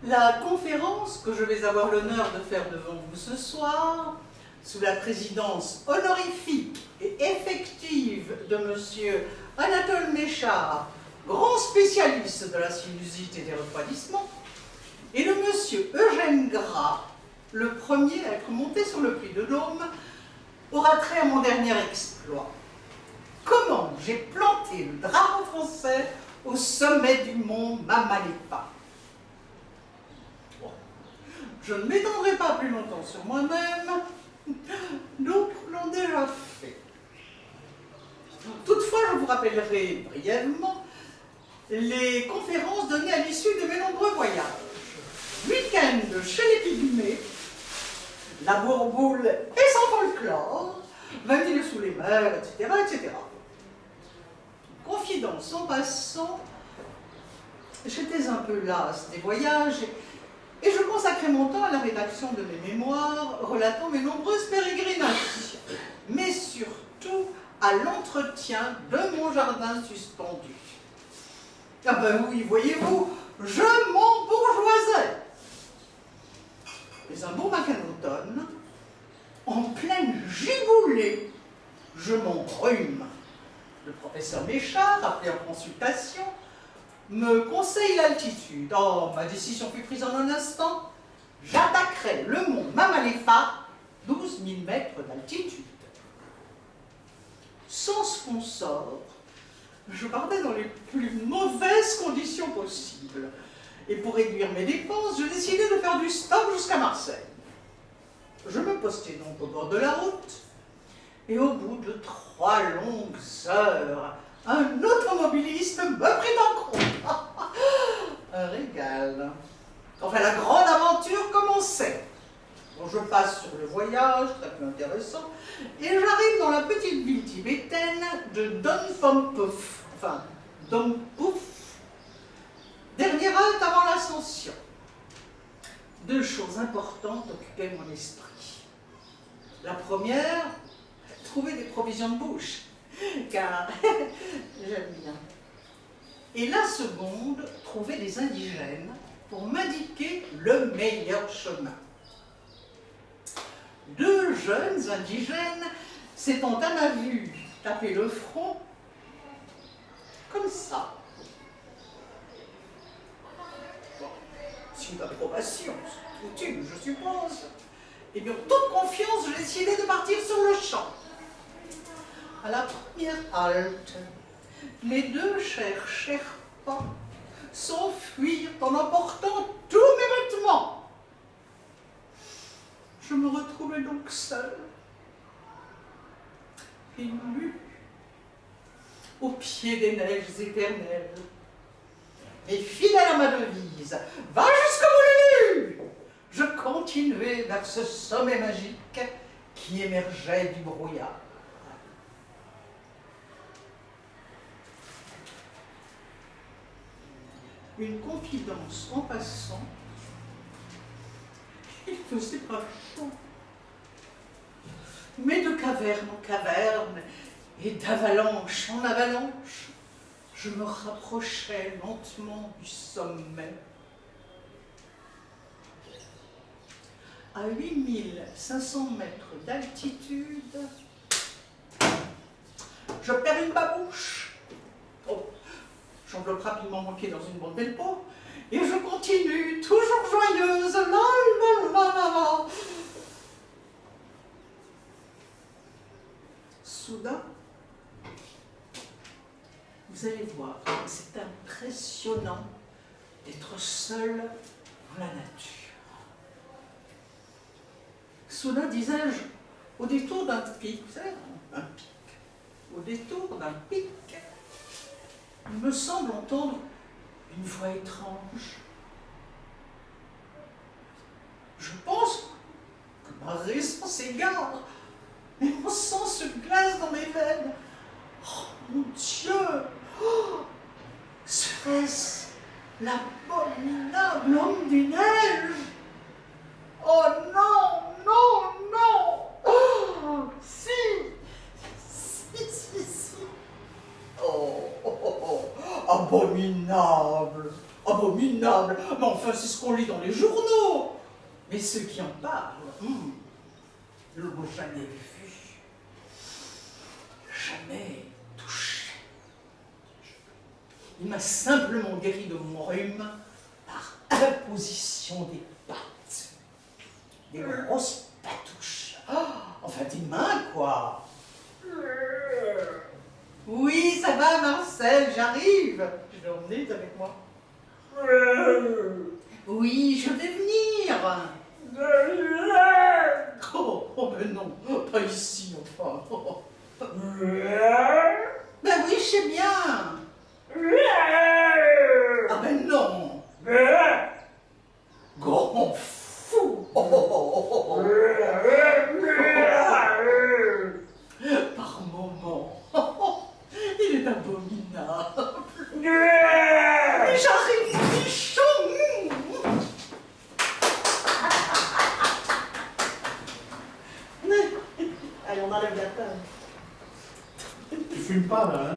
La conférence que je vais avoir l'honneur de faire devant vous ce soir, sous la présidence honorifique et effective de M. Anatole Méchard, grand spécialiste de la sinusite et des refroidissements, et de M. Eugène Gras, le premier à être monté sur le Puy de Dôme, aura trait à mon dernier exploit. Comment j'ai planté le drapeau français au sommet du mont Mamalipa. Bon, je ne m'étendrai pas plus longtemps sur moi-même, d'autres l'ont déjà fait. Toutefois, je vous rappellerai brièvement les conférences données à l'issue de mes nombreux voyages. Week-end chez les Pygmées, la Bourboule et son folklore, Vanille sous les mers, etc., etc. Confidence en passant, j'étais un peu lasse des voyages et je consacrais mon temps à la rédaction de mes mémoires relatant mes nombreuses pérégrinations, mais surtout à l'entretien de mon jardin suspendu. Ah ben oui, voyez-vous, je m'embourgeoisais. Mais un beau matin d'automne, en pleine giboulée, je m'enrhume. Le professeur Méchard, appelé en consultation, me conseille l'altitude. Oh, ma décision fut prise en un instant. J'attaquerai le mont Mamalipa, 12 000 mètres d'altitude. Sans sponsor, je partais dans les plus mauvaises conditions possibles. Et pour réduire mes dépenses, je décidai de faire du stop jusqu'à Marseille. Je me postai donc au bord de la route, et au bout de 3 longues heures, un automobiliste me prit en compte. Un régal. Enfin, la grande aventure commençait. Bon, je passe sur le voyage, très peu intéressant, et j'arrive dans la petite ville tibétaine de Donpompouf. Enfin, Dompouf. Dernière halte avant l'ascension. 2 choses importantes occupaient mon esprit. La première, trouver des provisions de bouche, car j'aime bien. Et la seconde, trouver des indigènes pour m'indiquer le meilleur chemin. 2 jeunes indigènes s'étant à ma vue taper le front, comme ça. Bon, c'est une approbation, c'est coutume, je suppose. Et bien, toute confiance, j'ai décidé de partir sur le champ. À la première halte, les 2 chers Sherpas s'enfuirent en emportant tous mes vêtements. Je me retrouvais donc seule et nue, au pied des neiges éternelles. Mais fidèle à ma devise, va jusqu'au bout de l'île, je continuai vers ce sommet magique qui émergeait du brouillard. Une confidence en passant, il faisait pas chaud. Mais de caverne en caverne et d'avalanche en avalanche, je me rapprochais lentement du sommet. À 8500 mètres d'altitude, je perds une babouche. Oh, j'enveloppe rapidement mon pied dans une bonne belle peau et je continue, toujours joyeuse. La, la, la, la, la. Soudain, vous allez voir, c'est impressionnant d'être seul dans la nature. Soudain, disais-je, au détour d'un pic, vous savez, un pic, au détour d'un pic, il me semble entendre une voix étrange. Je pense que ma raison s'égare, mais mon sang se glace dans mes veines. Oh mon Dieu! Oh, serait-ce l'abominable homme des neiges? Oh non, non, non! Oh, si! Si! Oh, oh, oh, oh. Abominable! Abominable. Mais enfin, c'est ce qu'on lit dans les journaux. Mais ceux qui en parlent, ne l'ont jamais vu, jamais touché. Il m'a simplement guéri de mon rhume par imposition des pattes. Des grosses patouches. Enfin, des mains, quoi. Oui, ça va, Marcel, j'arrive. Je vais emmener avec moi. Oui, je vais venir. Oh, mais non, pas ici, enfin. Ben oui, je sais bien. Ah ben non. Grand fou. Par moment. Il est abominable. J'arrive, bichon. Allez, on enlève la table. Tu fumes pas là, hein?